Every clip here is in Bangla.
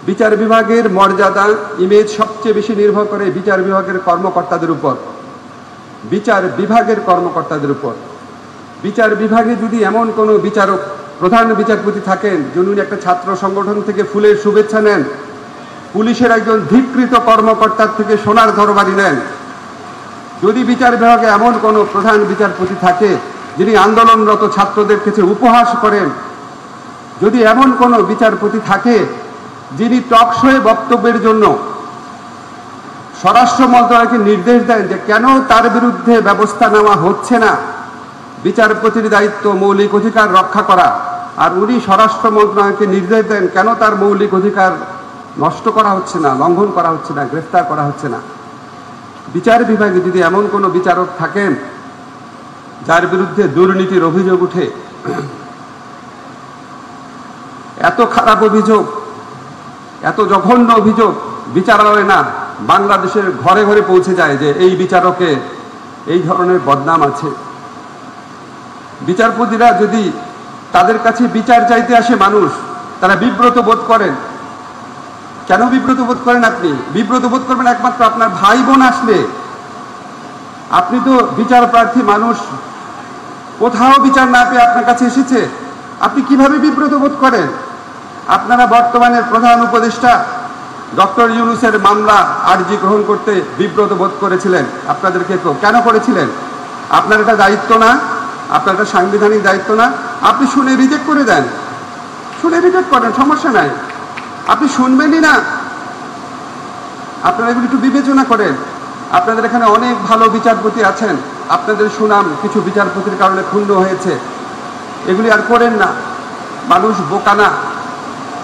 বিচার বিভাগের মর্যাদা ইমেজ সবচেয়ে বেশি নির্ভর করে বিচার বিভাগের কর্মকর্তাদের উপর, বিচার বিভাগের কর্মকর্তাদের উপর। বিচার বিভাগে যদি এমন কোনো বিচারক, প্রধান বিচারপতি থাকেন যিনি একটা ছাত্র সংগঠন থেকে ফুলের শুভেচ্ছা নেন, পুলিশের একজন ধিক্কৃত কর্মকর্তার থেকে সোনার তরবারি নেন, যদি বিচার বিভাগে এমন কোনো প্রধান বিচারপতি থাকে যিনি আন্দোলনরত ছাত্রদের কাছে উপহাস করেন, যদি এমন কোনো বিচারপতি থাকে যিনি টকশোয়ে বক্তব্যের জন্য স্বরাষ্ট্র মন্ত্রণালয়কে নির্দেশ দেন যে কেন তার বিরুদ্ধে ব্যবস্থা নেওয়া হচ্ছে না, বিচারপতির দায়িত্ব মৌলিক অধিকার রক্ষা করা, আর উনি স্বরাষ্ট্র মন্ত্রণালয়কে নির্দেশ দেন কেন তার মৌলিক অধিকার নষ্ট করা হচ্ছে না, লঙ্ঘন করা হচ্ছে না, গ্রেফতার করা হচ্ছে না। বিচার বিভাগে যদি এমন কোনো বিচারক থাকেন যার বিরুদ্ধে দুর্নীতির অভিযোগ উঠে, এত খারাপ অভিযোগ, এত জঘন্য অভিযোগ বিচারালয়ে না বাংলাদেশের ঘরে ঘরে পৌঁছে যায় যে এই বিচারকে এই ধরনের বদনাম আছে। বিচারপতিরা যদি তাদের কাছে বিচার চাইতে আসে মানুষ, তারা বিব্রত বোধ করেন। কেন বিব্রত বোধ করেন? আপনি বিব্রত বোধ করবেন একমাত্র আপনার ভাই বোন আসলে। আপনি তো বিচার প্রার্থী মানুষ, কোথাও বিচার না পেয়ে আপনার কাছে এসেছে, আপনি কিভাবে বিব্রত বোধ করেন? আপনারা বর্তমানের প্রধান উপদেষ্টা ডক্টর ইউনূসের মামলা আর্জি গ্রহণ করতে বিব্রত বোধ করেছিলেন। আপনাদেরকে তো কেন করেছিলেন? আপনার এটা দায়িত্ব না? আপনার এটা সাংবিধানিক দায়িত্ব না? আপনি শুনে রিজেক্ট করে দেন, শুনে রিজেক্ট করেন, সমস্যা নাই। আপনি শুনবেনই না, আপনারা এগুলো একটু বিবেচনা করেন। আপনাদের এখানে অনেক ভালো বিচারপতি আছেন, আপনাদের সুনাম কিছু বিচারপতির কারণে ক্ষুণ্ণ হয়েছে, এগুলি আর করেন না। মানুষ বোকা না,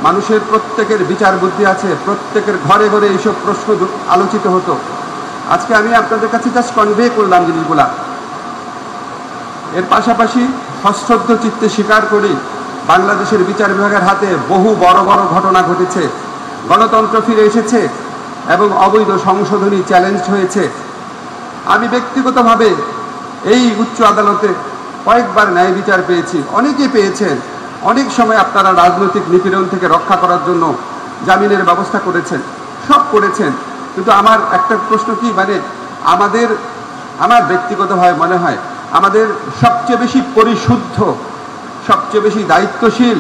মানুষের প্রত্যেকের বিচার বুদ্ধি আছে, প্রত্যেকের ঘরে ঘরে এইসব প্রশ্ন আলোচিত হতো। আজকে আমি আপনাদের কাছে জাস্ট কনভে করলাম জিনিসগুলা। এর পাশাপাশি সশ্রদ্ধ চিত্তে স্বীকার করি বাংলাদেশের বিচার বিভাগের হাতে বহু বড় বড় ঘটনা ঘটেছে, গণতন্ত্র ফিরে এসেছে এবং অবৈধ সংশোধনী চ্যালেঞ্জ হয়েছে। আমি ব্যক্তিগতভাবে এই উচ্চ আদালতে কয়েকবার ন্যায় বিচার পেয়েছি, অনেকে পেয়েছেন। অনেক সময় আপনারা রাজনৈতিক নিপীড়ন থেকে রক্ষা করার জন্য জামিনের ব্যবস্থা করেছেন, সব করেছেন। কিন্তু আমার একটা প্রশ্ন কি, মানে আমার ব্যক্তিগতভাবে মনে হয় আমাদের সবচেয়ে বেশি পরিশুদ্ধ, সবচেয়ে বেশি দায়িত্বশীল,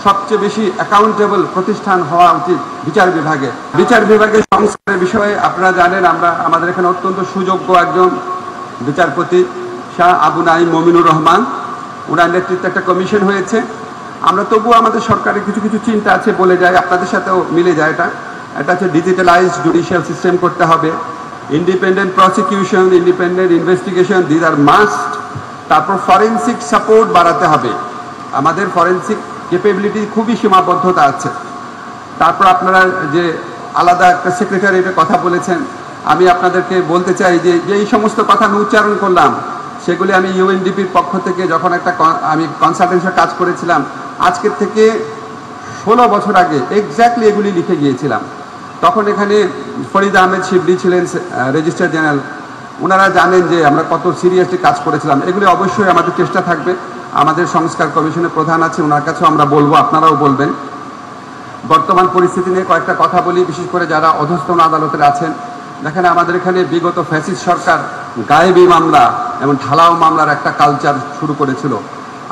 সবচেয়ে বেশি অ্যাকাউন্টেবল প্রতিষ্ঠান হওয়া উচিত বিচার বিভাগে। বিচার বিভাগের সংস্কারের বিষয়ে আপনারা জানেন, আমাদের এখানে অত্যন্ত সুযোগ্য একজন বিচারপতি শাহ আবু নাঈম মমিনুর রহমান, ওনার নেতৃত্বে একটা কমিশন হয়েছে। আমরা তবুও আমাদের সরকারের কিছু কিছু চিন্তা আছে, বলে যায়, আপনাদের সাথেও মিলে যায়। এটা হচ্ছে ডিজিটালাইজড জুডিশিয়াল সিস্টেম করতে হবে, independent prosecution, independent investigation, this are must. তারপর ফরেনসিক সাপোর্ট বাড়াতে হবে, আমাদের ফরেনসিক ক্যাপাবিলিটি খুবই সীমাবদ্ধতা আছে। তারপর আপনারা যে আলাদা একটা সেক্রেটারিয়েটের কথা বলেছেন, আমি আপনাদেরকে বলতে চাই যে এই সমস্ত কথা আমি উচ্চারণ করলাম, সেগুলি আমি ইউএনডিপির পক্ষ থেকে যখন আমি কনসালটেন্সির কাজ করেছিলাম, আজকের থেকে 16 বছর আগে এক্স্যাক্টলি এগুলি লিখে গিয়েছিলাম। তখন এখানে ফরিদ আহমেদ শিবলি ছিলেন রেজিস্ট্রার জেনারেল, ওনারা জানেন যে আমরা কত সিরিয়াসলি কাজ করেছিলাম। এগুলি অবশ্যই আমাদের চেষ্টা থাকবে, আমাদের সংস্কার কমিশনের প্রধান আছে, ওনার কাছেও আমরা বলবো, আপনারাও বলবেন। বর্তমান পরিস্থিতি নিয়ে কয়েকটা কথা বলি, বিশেষ করে যারা অধস্তন আদালতের আছেন। দেখেন, আমাদের এখানে বিগত ফ্যাসিস্ট সরকার গায়েবী মামলা এবং ঢালাও মামলার একটা কালচার শুরু করেছিল।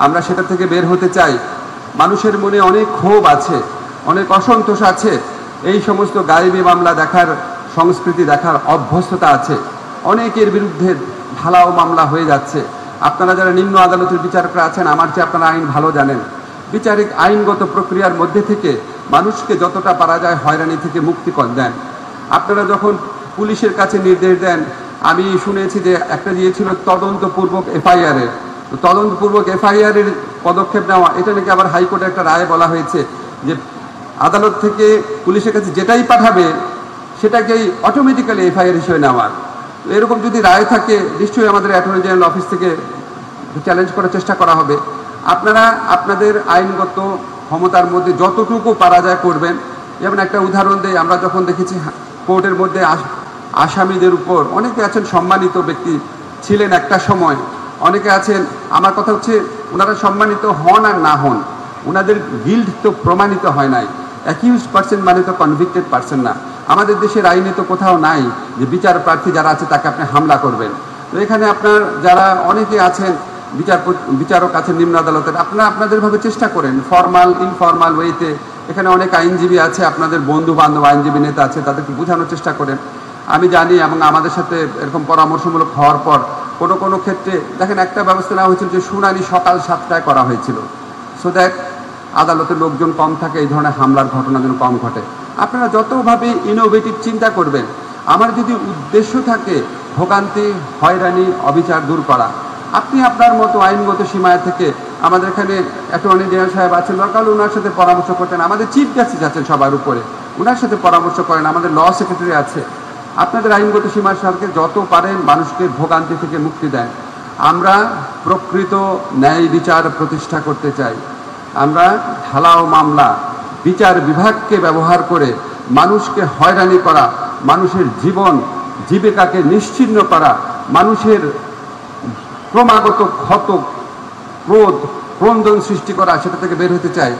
আমরা সেটা থেকে বের হতে চাই। মানুষের মনে অনেক ক্ষোভ আছে, অনেক অসন্তোষ আছে, এই সমস্ত গায়েবী মামলা দেখার সংস্কৃতি, দেখার অভ্যস্ততা আছে। অনেকের বিরুদ্ধে ঢালাও মামলা হয়ে যাচ্ছে। আপনারা যারা নিম্ন আদালতের বিচারকরা আছেন, আমার চেয়ে আপনারা আইন ভালো জানেন। বিচারিক আইনগত প্রক্রিয়ার মধ্যে থেকে মানুষকে যতটা পারা যায় হয়রানি থেকে মুক্তি দেন। আপনারা যখন পুলিশের কাছে নির্দেশ দেন, আমি শুনেছি যে একটা দিয়েছিল তদন্তপূর্বক এফআইআরের, তদন্তপূর্বক এফআইআরের পদক্ষেপ নেওয়া, এটা নাকি আবার হাইকোর্টে একটা রায়ে বলা হয়েছে যে আদালত থেকে পুলিশের কাছে যেটাই পাঠাবে সেটাকেই অটোমেটিক্যালি এফআইআর হিসেবে নেওয়ার। এরকম যদি রায় থাকে, নিশ্চয়ই আমাদের অ্যাটর্নি জেনারেল অফিস থেকে চ্যালেঞ্জ করার চেষ্টা করা হবে। আপনারা আপনাদের আইনগত ক্ষমতার মধ্যে যতটুকু পারা যায় করবেন। যেমন একটা উদাহরণ দেই, আমরা যখন দেখেছি কোর্টের মধ্যে আসামিদের উপর অনেকে আছেন সম্মানিত ব্যক্তি ছিলেন একটা সময়, অনেকে আছেন, আমার কথা হচ্ছে ওনারা সম্মানিত হন আর না হন, ওনাদের গিল্ড তো প্রমাণিত হয় নাই। অ্যাকিউজড পার্সন মানে তো কনভিক্টেড পার্সন না। আমাদের দেশের আইনে তো কোথাও নাই যে বিচার প্রার্থী যারা আছে তাকে আপনি হামলা করবেন। তো এখানে আপনার যারা অনেকে আছেন বিচারক আছেন নিম্ন আদালতের, আপনারা আপনাদেরভাবে চেষ্টা করেন ফর্মাল ইনফর্মাল ওয়েতে। এখানে অনেক আইনজীবী আছে, আপনাদের বন্ধু বান্ধব আইনজীবী নেতা আছে, তাদেরকে বোঝানোর চেষ্টা করেন। আমি জানি এবং আমাদের সাথে এরকম পরামর্শমূলক হওয়ার পর কোনো ক্ষেত্রে দেখেন একটা ব্যবস্থা নেওয়া হয়েছিল যে শুনানি সকাল 7টায় করা হয়েছিল, সো দ্যাট আদালতের লোকজন কম থাকে, এই ধরনের হামলার ঘটনা যেন কম ঘটে। আপনারা যতভাবে ইনোভেটিভ চিন্তা করবেন, আমার যদি উদ্দেশ্য থাকে ভোগান্তি, হয়রানি, অবিচার দূর করা, আপনি আপনার মতো আইনগত সীমায় থেকে, আমাদের এখানে অ্যাটর্নি জেনারেল সাহেব আছেন, দরকার হলে ওনার সাথে পরামর্শ করতেন, আমাদের চিফ জাস্টিস আছেন সবার উপরে, ওনার সাথে পরামর্শ করেন, আমাদের ল সেক্রেটারি আছে, আপনাদের আইনগত সীমার সাথে যত পারেন মানুষকে ভোগান্তি থেকে মুক্তি দেন। আমরা প্রকৃত ন্যায় বিচার প্রতিষ্ঠা করতে চাই। আমরা ঢালাও মামলা, বিচার বিভাগকে ব্যবহার করে মানুষকে হয়রানি করা, মানুষের জীবন জীবিকাকে নিশ্চিহ্ন করা, মানুষের ক্রমাগত ক্ষত, ক্রোধ, ক্রন্দন সৃষ্টি করা, সেটা থেকে বের হতে চাই।